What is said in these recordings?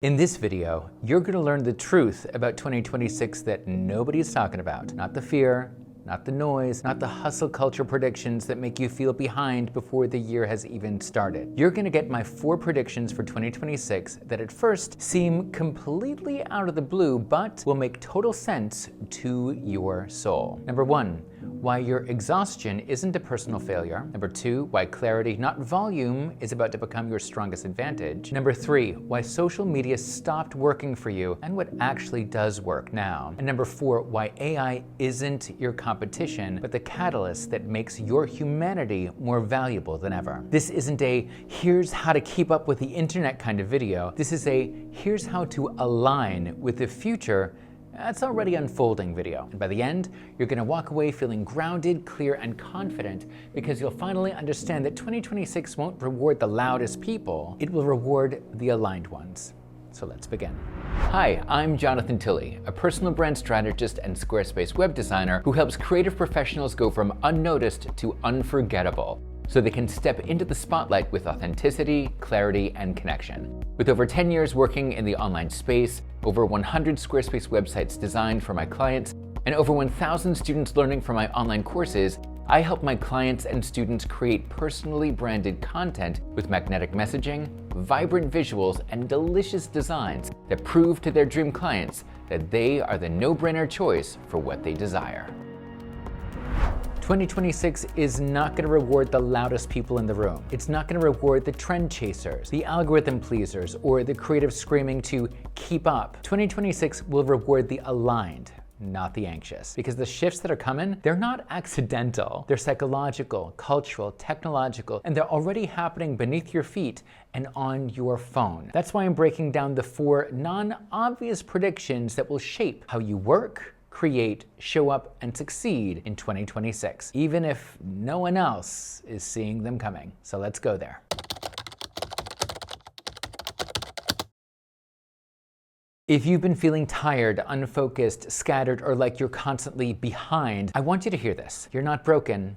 In this video, you're going to learn the truth about 2026 that nobody's talking about. Not the fear, not the noise, not the hustle culture predictions that make you feel behind before the year has even started. You're going to get my 4 predictions for 2026 that at first seem completely out of the blue, but will make total sense to your soul. Number 1, why your exhaustion isn't a personal failure. Number 2, why clarity, not volume, is about to become your strongest advantage. Number 3, why social media stopped working for you and what actually does work now. And number 4, why AI isn't your competition, but the catalyst that makes your humanity more valuable than ever. This isn't a here's how to keep up with the internet kind of video. This is a here's how to align with the future that's already unfolding video. And by the end, you're gonna walk away feeling grounded, clear, and confident because you'll finally understand that 2026 won't reward the loudest people, it will reward the aligned ones. So let's begin. Hi, I'm Jonathan Tilley, a personal brand strategist and Squarespace web designer who helps creative professionals go from unnoticed to unforgettable, so they can step into the spotlight with authenticity, clarity, and connection. With over 10 years working in the online space, over 100 Squarespace websites designed for my clients, and over 1,000 students learning from my online courses, I help my clients and students create personally branded content with magnetic messaging, vibrant visuals, and delicious designs that prove to their dream clients that they are the no-brainer choice for what they desire. 2026 is not going to reward the loudest people in the room. It's not going to reward the trend chasers, the algorithm pleasers, or the creative screaming to keep up. 2026 will reward the aligned, not the anxious. Because the shifts that are coming, they're not accidental. They're psychological, cultural, technological, and they're already happening beneath your feet and on your phone. That's why I'm breaking down the 4 non-obvious predictions that will shape how you work, create, show up, and succeed in 2026, even if no one else is seeing them coming. So let's go there. If you've been feeling tired, unfocused, scattered, or like you're constantly behind, I want you to hear this. You're not broken.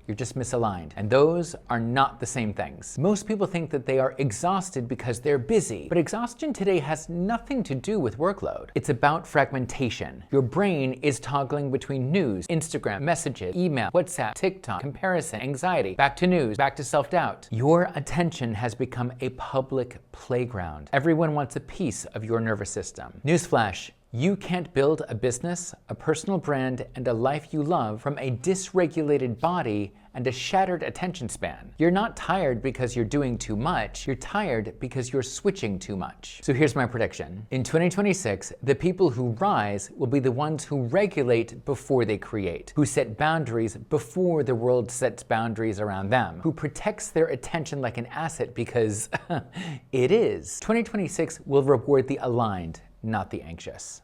You're just misaligned. And those are not the same things. Most people think that they are exhausted because they're busy, but exhaustion today has nothing to do with workload. It's about fragmentation. Your brain is toggling between news, Instagram, messages, email, WhatsApp, TikTok, comparison, anxiety, back to news, back to self-doubt. Your attention has become a public playground. Everyone wants a piece of your nervous system. Newsflash. You can't build a business, a personal brand, and a life you love from a dysregulated body and a shattered attention span. You're not tired because you're doing too much. You're tired because you're switching too much. So here's my prediction. In 2026, the people who rise will be the ones who regulate before they create, who set boundaries before the world sets boundaries around them, who protects their attention like an asset because it is. 2026 will reward the aligned, not the anxious.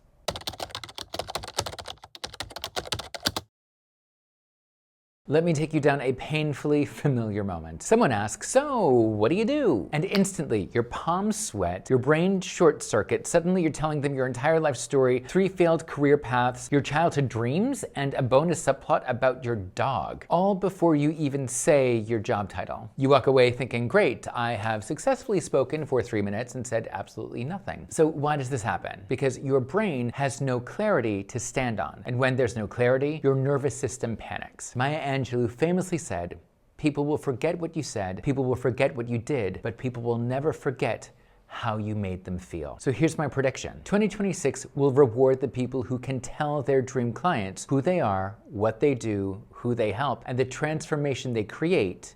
Let me take you down a painfully familiar moment. Someone asks, so what do you do? And instantly your palms sweat, your brain short circuit, suddenly you're telling them your entire life story, 3 failed career paths, your childhood dreams, and a bonus subplot about your dog, all before you even say your job title. You walk away thinking, great, I have successfully spoken for 3 minutes and said absolutely nothing. So why does this happen? Because your brain has no clarity to stand on. And when there's no clarity, your nervous system panics. Maya Angelou famously said, people will forget what you said, people will forget what you did, but people will never forget how you made them feel. So here's my prediction. 2026 will reward the people who can tell their dream clients who they are, what they do, who they help, and the transformation they create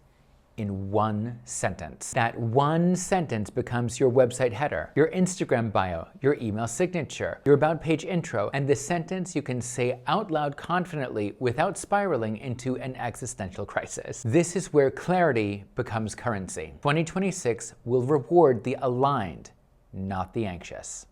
in 1 sentence. That 1 sentence becomes your website header, your Instagram bio, your email signature, your about page intro, and the sentence you can say out loud confidently without spiraling into an existential crisis. This is where clarity becomes currency. 2026 will reward the aligned, not the anxious.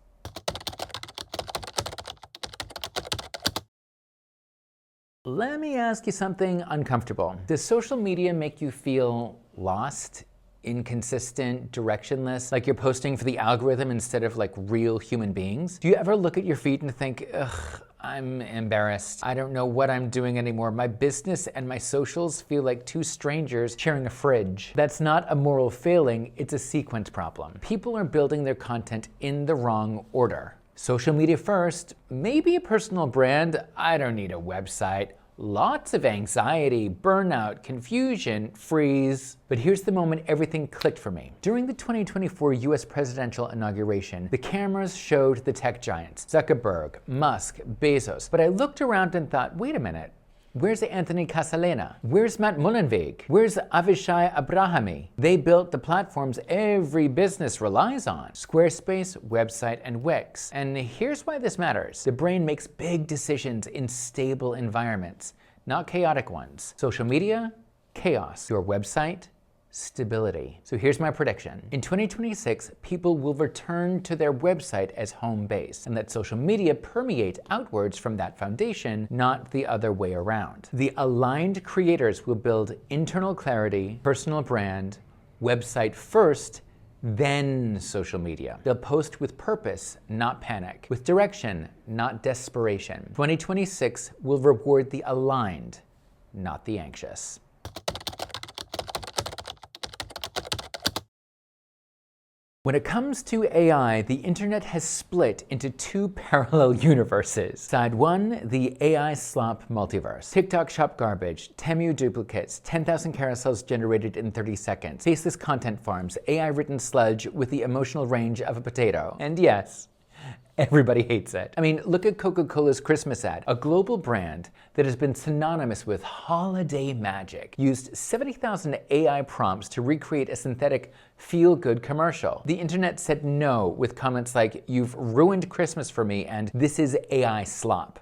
Let me ask you something uncomfortable. Does social media make you feel lost, inconsistent, directionless, like you're posting for the algorithm instead of like real human beings? Do you ever look at your feet and think, ugh, I'm embarrassed. I don't know what I'm doing anymore. My business and my socials feel like two strangers sharing a fridge. That's not a moral failing, it's a sequence problem. People are building their content in the wrong order. Social media first, maybe a personal brand. I don't need a website. Lots of anxiety, burnout, confusion, freeze. But here's the moment everything clicked for me. During the 2024 US presidential inauguration, the cameras showed the tech giants, Zuckerberg, Musk, Bezos. But I looked around and thought, wait a minute. Where's Anthony Casalena? Where's Matt Mullenweg? Where's Avishai Abrahami? They built the platforms every business relies on: Squarespace, website, and Wix. And here's why this matters. The brain makes big decisions in stable environments, not chaotic ones. Social media, chaos. Your website, stability. So here's my prediction. In 2026, people will return to their website as home base, and let social media permeate outwards from that foundation, not the other way around. The aligned creators will build internal clarity, personal brand, website first, then social media. They'll post with purpose, not panic, with direction, not desperation. 2026 will reward the aligned, not the anxious. When it comes to AI, the internet has split into two parallel universes. Side one, the AI slop multiverse. TikTok shop garbage, Temu duplicates, 10,000 carousels generated in 30 seconds, faceless content farms, AI-written sludge with the emotional range of a potato. And yes, everybody hates it. I mean, look at Coca-Cola's Christmas ad. A global brand that has been synonymous with holiday magic used 70,000 AI prompts to recreate a synthetic feel-good commercial. The internet said no with comments like, "You've ruined Christmas for me," and "This is AI slop."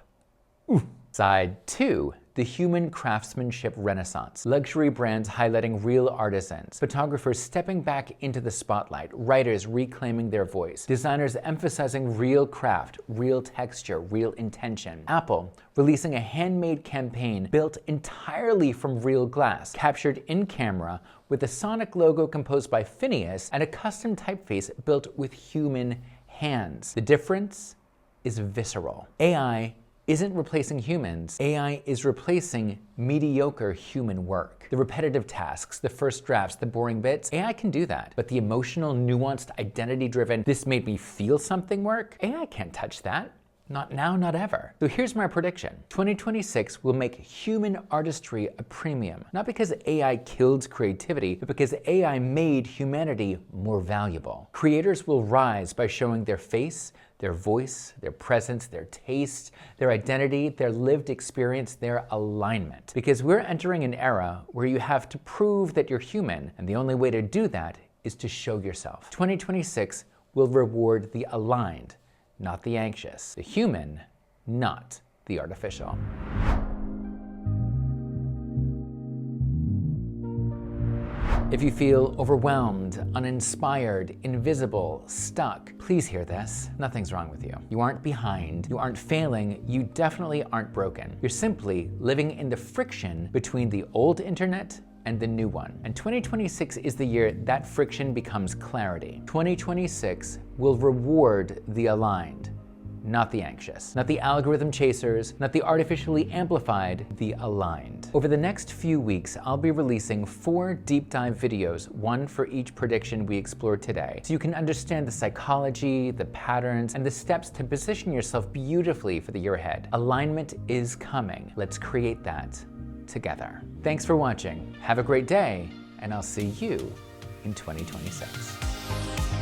Ooh. Side two, the human craftsmanship renaissance. Luxury brands highlighting real artisans, photographers stepping back into the spotlight, writers reclaiming their voice, designers emphasizing real craft, real texture, real intention. Apple releasing a handmade campaign built entirely from real glass, captured in camera with a Sonic logo composed by Phineas and a custom typeface built with human hands. The difference is visceral. AI isn't replacing humans. AI is replacing mediocre human work. The repetitive tasks, the first drafts, the boring bits, AI can do that. But the emotional, nuanced, identity-driven, "this made me feel something" work, AI can't touch that. Not now, not ever. So here's my prediction. 2026 will make human artistry a premium, not because AI killed creativity, but because AI made humanity more valuable. Creators will rise by showing their face, their voice, their presence, their taste, their identity, their lived experience, their alignment. Because we're entering an era where you have to prove that you're human, and the only way to do that is to show yourself. 2026 will reward the aligned, not the anxious, the human, not the artificial. If you feel overwhelmed, uninspired, invisible, stuck, please hear this. Nothing's wrong with you. You aren't behind, you aren't failing, you definitely aren't broken. You're simply living in the friction between the old internet and the new one. And 2026 is the year that friction becomes clarity. 2026 will reward the aligned, not the anxious, not the algorithm chasers, not the artificially amplified, the aligned. Over the next few weeks, I'll be releasing 4 deep dive videos, one for each prediction we explored today, so you can understand the psychology, the patterns, and the steps to position yourself beautifully for the year ahead. Alignment is coming. Let's create that together. Thanks for watching. Have a great day, and I'll see you in 2026.